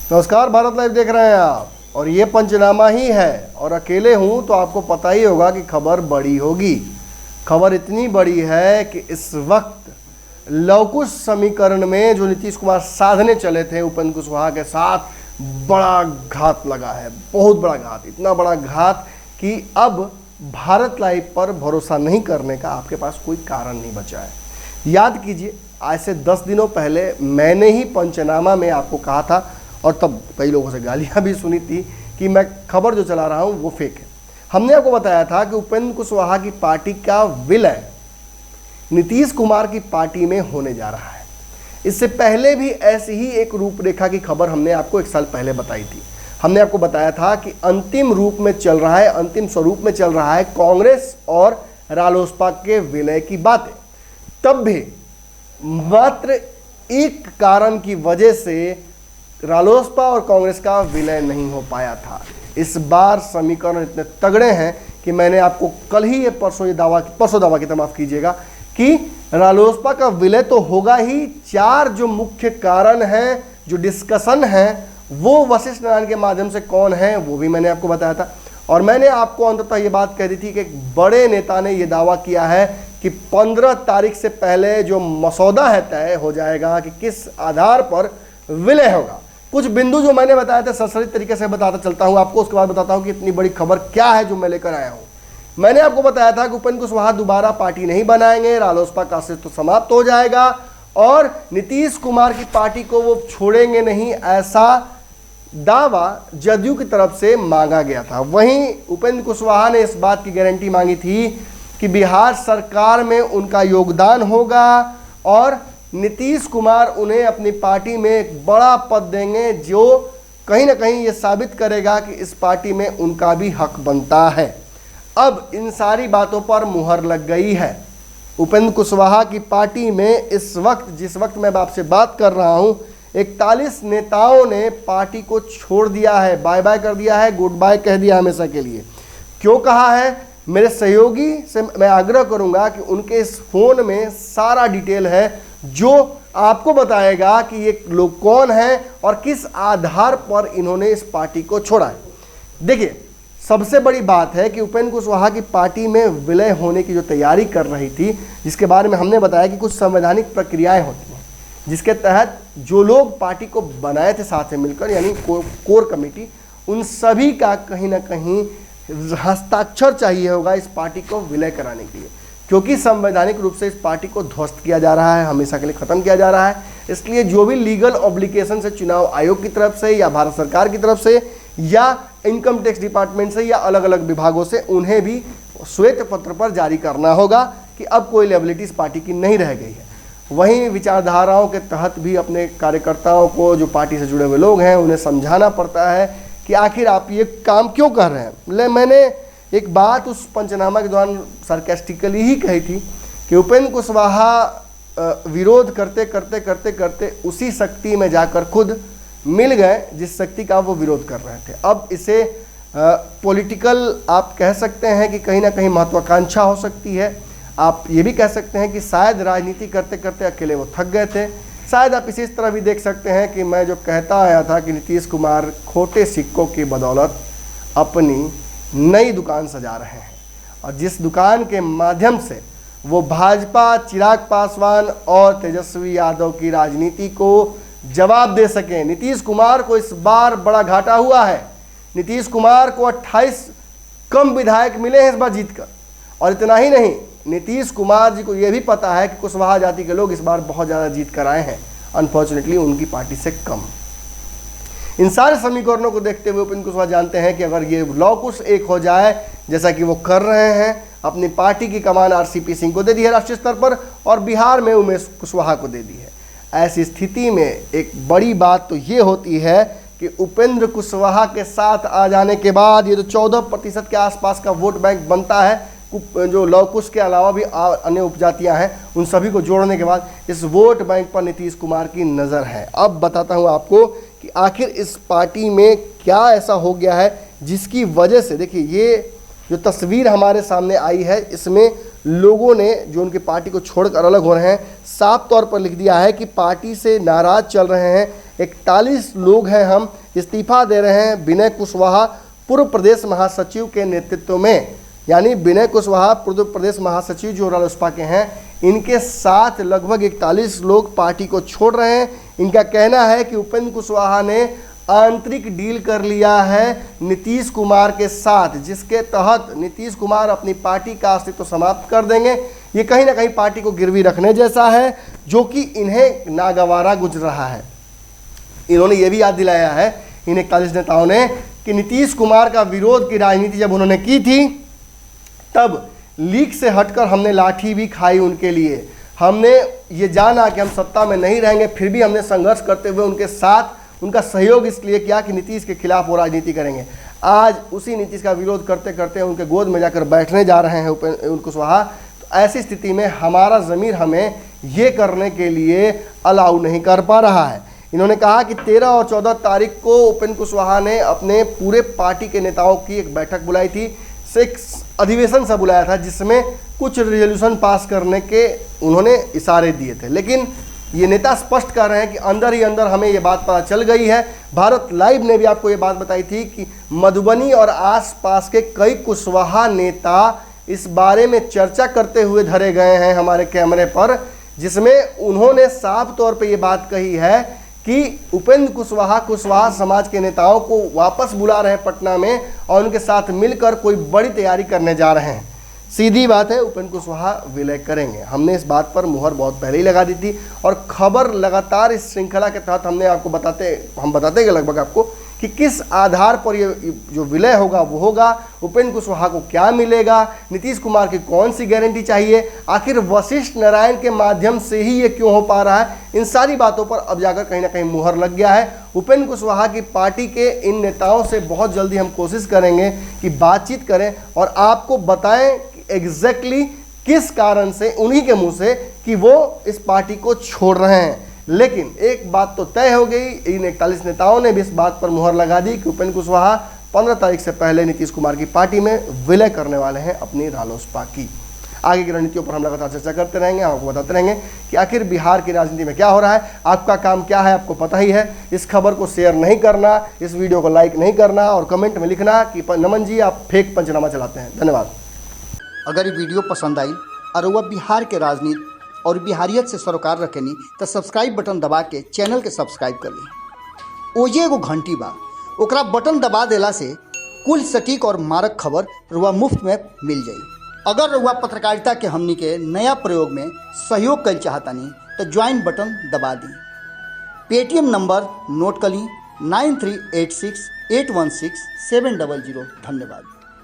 नमस्कार, भारत लाइव देख रहे हैं आप और ये पंचनामा ही है और अकेले हूँ तो आपको पता ही होगा कि खबर बड़ी होगी। खबर इतनी बड़ी है कि इस वक्त लवकुश समीकरण में जो नीतीश कुमार साधने चले थे उपेंद्र कुशवाहा के साथ, बड़ा घात लगा है, बहुत बड़ा घात, इतना बड़ा घात कि अब भारत लाइव पर भरोसा नहीं करने का आपके पास कोई कारण नहीं बचा है। याद कीजिए, आज से 10 दिनों पहले मैंने ही पंचनामा में आपको कहा था और तब कई लोगों से गालियां भी सुनी थी कि मैं खबर जो चला रहा हूं वो फेक है। हमने आपको बताया था कि उपेंद्र कुशवाहा की पार्टी का विलय नीतीश कुमार की पार्टी में होने जा रहा है। इससे पहले भी ऐसी ही एक रूपरेखा की खबर हमने आपको 1 साल पहले बताई थी। हमने आपको बताया था कि अंतिम रूप में चल रहा है, अंतिम स्वरूप में चल रहा है कांग्रेस और रालोसपा के विलय की बातें। तब भी मात्र एक कारण की वजह से रालोसपा और कांग्रेस का विलय नहीं हो पाया था। इस बार समीकरण इतने तगड़े हैं कि मैंने आपको कल ही ये परसों दावा की माफ कीजिएगा कि रालोसपा का विलय तो होगा ही। 4 जो मुख्य कारण हैं, जो डिस्कशन है, वो वशिष्ठ नारायण के माध्यम से कौन है वो भी मैंने आपको बताया था। और मैंने आपको अंततः ये बात कह दी थी कि एक बड़े नेता ने यह दावा किया है कि 15 तारीख से पहले जो मसौदा है तय हो जाएगा कि किस आधार पर विलय होगा। कुछ बिंदु जो मैंने बताया था सरसरी तरीके से बताता चलता हूं आपको, उसके बाद बताता हूं कि इतनी बड़ी खबर क्या है जो मैं लेकर आया हूं। मैंने आपको बताया था कि उपेंद्र कुशवाहा दोबारा पार्टी नहीं बनाएंगे, रालोसपा का अस्तित्व समाप्त हो जाएगा और नीतीश कुमार की पार्टी को वो छोड़ेंगे नहीं, ऐसा दावा जदयू की तरफ से मांगा गया था। वहीं उपेंद्र कुशवाहा ने इस बात की गारंटी मांगी थी कि बिहार सरकार में उनका योगदान होगा और नीतीश कुमार उन्हें अपनी पार्टी में एक बड़ा पद देंगे जो कहीं ना कहीं ये साबित करेगा कि इस पार्टी में उनका भी हक बनता है। अब इन सारी बातों पर मुहर लग गई है। उपेंद्र कुशवाहा की पार्टी में इस वक्त, जिस वक्त मैं आपसे बात कर रहा हूं, 41 नेताओं ने पार्टी को छोड़ दिया है, बाय बाय कर दिया है, गुड बाय कह दिया हमेशा के लिए। क्यों कहा है? मेरे सहयोगी से मैं आग्रह करूंगा कि उनके इस फोन में सारा डिटेल है जो आपको बताएगा कि ये लोग कौन हैं और किस आधार पर इन्होंने इस पार्टी को छोड़ा है। देखिए, सबसे बड़ी बात है कि उपेंद्र कुशवाहा की पार्टी में विलय होने की जो तैयारी कर रही थी, जिसके बारे में हमने बताया कि कुछ संवैधानिक प्रक्रियाएं होती हैं जिसके तहत जो लोग पार्टी को बनाए थे साथ में मिलकर, यानी कोर कमेटी, उन सभी का कहीं ना कहीं हस्ताक्षर चाहिए होगा इस पार्टी को विलय कराने के लिए, क्योंकि संवैधानिक रूप से इस पार्टी को ध्वस्त किया जा रहा है, हमेशा के लिए खत्म किया जा रहा है। इसलिए जो भी लीगल ऑब्लिगेशन से चुनाव आयोग की तरफ से या भारत सरकार की तरफ से या इनकम टैक्स डिपार्टमेंट से या अलग अलग विभागों से उन्हें भी श्वेत पत्र पर जारी करना होगा कि अब कोई लायबिलिटी इस पार्टी की नहीं रह गई है। वहीं विचारधाराओं के तहत भी अपने कार्यकर्ताओं को, जो पार्टी से जुड़े हुए लोग हैं, उन्हें समझाना पड़ता है कि आखिर आप ये काम क्यों कर रहे हैं। मैंने एक बात उस पंचनामा के दौरान सार्केस्टिकली ही कही थी कि उपेंद्र कुशवाहा विरोध करते करते करते करते उसी शक्ति में जाकर खुद मिल गए जिस शक्ति का वो विरोध कर रहे थे। अब इसे पॉलिटिकल आप कह सकते हैं कि कहीं ना कहीं महत्वाकांक्षा हो सकती है। आप ये भी कह सकते हैं कि शायद राजनीति करते करते अकेले वो थक गए थे। शायद आप इसी तरह भी देख सकते हैं कि मैं जो कहता आया था कि नीतीश कुमार खोटे सिक्कों की बदौलत अपनी नई दुकान सजा रहे हैं और जिस दुकान के माध्यम से वो भाजपा, चिराग पासवान और तेजस्वी यादव की राजनीति को जवाब दे सकें। नीतीश कुमार को इस बार बड़ा घाटा हुआ है। नीतीश कुमार को 28 कम विधायक मिले हैं इस बार जीतकर, और इतना ही नहीं, नीतीश कुमार जी को यह भी पता है कि कुशवाहा जाति के लोग इस बार बहुत ज़्यादा जीत कर आए हैं, अनफॉर्चुनेटली उनकी पार्टी से कम। इन सारे समीकरणों को देखते हुए उपेंद्र कुशवाहा जानते हैं कि अगर ये लवकुश एक हो जाए, जैसा कि वो कर रहे हैं, अपनी पार्टी की कमान आरसीपी सिंह को दे दी है राष्ट्रीय स्तर पर और बिहार में उमेश कुशवाहा को दे दी है। ऐसी स्थिति में एक बड़ी बात तो ये होती है कि उपेंद्र कुशवाहा के साथ आ जाने के बाद ये जो 14% के आसपास का वोट बैंक बनता है, जो लवकुश के अलावा भी अन्य उपजातियां हैं, उन सभी को जोड़ने के बाद इस वोट बैंक पर नीतीश कुमार की नज़र है। अब बताता हूं आपको कि आखिर इस पार्टी में क्या ऐसा हो गया है जिसकी वजह से, देखिए ये जो तस्वीर हमारे सामने आई है, इसमें लोगों ने जो उनकी पार्टी को छोड़कर अलग हो रहे हैं, साफ तौर पर लिख दिया है कि पार्टी से नाराज चल रहे हैं, 41 लोग हैं हम इस्तीफा दे रहे हैं विनय कुशवाहा पूर्व प्रदेश महासचिव के नेतृत्व में। यानी विनय कुशवाहा पूर्व प्रदेश महासचिव जो रालोसपा के हैं, इनके साथ लगभग 41 लोग पार्टी को छोड़ रहे हैं। इनका कहना है कि उपेंद्र कुशवाहा ने आंतरिक डील कर लिया है नीतीश कुमार के साथ, जिसके तहत नीतीश कुमार अपनी पार्टी का अस्तित्व समाप्त कर देंगे। ये कहीं ना कहीं पार्टी को गिरवी रखने जैसा है, जो कि इन्हें नागवारा गुजर रहा है। इन्होंने ये भी याद दिलाया है इन 41 नेताओं ने कि नीतीश कुमार का विरोध की राजनीति जब उन्होंने की थी, तब लीक से हटकर हमने लाठी भी खाई उनके लिए। हमने ये जाना कि हम सत्ता में नहीं रहेंगे, फिर भी हमने संघर्ष करते हुए उनके साथ उनका सहयोग इसलिए किया कि नीतीश के खिलाफ वो राजनीति करेंगे। आज उसी नीतीश का विरोध करते करते उनके गोद में जाकर बैठने जा रहे हैं उपेंद्र कुशवाहा। तो ऐसी स्थिति में हमारा ज़मीर हमें ये करने के लिए अलाउ नहीं कर पा रहा है। इन्होंने कहा कि 13 और 14 तारीख को उपेंद्र कुशवाहा ने अपने पूरे पार्टी के नेताओं की एक बैठक बुलाई थी, एक अधिवेशन सा बुलाया था, जिसमें कुछ रेजोल्यूशन पास करने के उन्होंने इशारे दिए थे। लेकिन ये नेता स्पष्ट कर रहे हैं कि अंदर ही अंदर हमें ये बात पता चल गई है। भारत लाइव ने भी आपको ये बात बताई थी कि मधुबनी और आसपास के कई कुशवाहा नेता इस बारे में चर्चा करते हुए धरे गए हैं हमारे कैमरे पर, जिसमें उन्होंने साफ तौर पे ये बात कही है कि उपेंद्र कुशवाहा समाज के नेताओं को वापस बुला रहे हैं पटना में और उनके साथ मिलकर कोई बड़ी तैयारी करने जा रहे हैं। सीधी बात है, उपेंद्र कुशवाहा विलय करेंगे। हमने इस बात पर मुहर बहुत पहले ही लगा दी थी और खबर लगातार इस श्रृंखला के तहत हम बताते हैं लगभग आपको कि किस आधार पर ये जो विलय होगा वो होगा, उपेंद्र कुशवाहा को क्या मिलेगा, नीतीश कुमार की कौन सी गारंटी चाहिए, आखिर वशिष्ठ नारायण के माध्यम से ही ये क्यों हो पा रहा है। इन सारी बातों पर अब जाकर कहीं ना कहीं मुहर लग गया है। उपेंद्र कुशवाहा की पार्टी के इन नेताओं से बहुत जल्दी हम कोशिश करेंगे कि बातचीत करें और आपको बताएं एग्जैक्टली किस कारण से, उन्हीं के मुंह से, कि वो इस पार्टी को छोड़ रहे हैं। लेकिन एक बात तो तय हो गई, इन 41 नेताओं ने भी इस बात पर मुहर लगा दी कि उपेंद्र कुशवाहा 15 तारीख से पहले नीतीश कुमार की पार्टी में विलय करने वाले हैं अपनी रालोसपा की। आगे की रणनीतियों पर हम लगातार चर्चा करते रहेंगे, आपको बताते रहेंगे कि आखिर बिहार की राजनीति में क्या हो रहा है। आपका काम क्या है आपको पता ही है। इस खबर को शेयर नहीं करना, इस वीडियो को लाइक नहीं करना और कमेंट में लिखना कि नमन जी आप फेक पंचनामा चलाते हैं। धन्यवाद। अगर ये वीडियो पसंद आई और वह बिहार के राजनीति और बिहारियत से सरोकार रखेनी तो सब्सक्राइब बटन दबा के चैनल के सब्सक्राइब कर ली। ओजे एगो घंटी बा, ओकरा बटन दबा देला से कुल सटीक और मारक खबर रुआ मुफ्त में मिल जाई। अगर रुआ पत्रकारिता के हमनी के नया प्रयोग में सहयोग कर चाहतानी तो ज्वाइन बटन दबा दी। पेटीएम नंबर नोट कर ली 9386816700। धन्यवाद।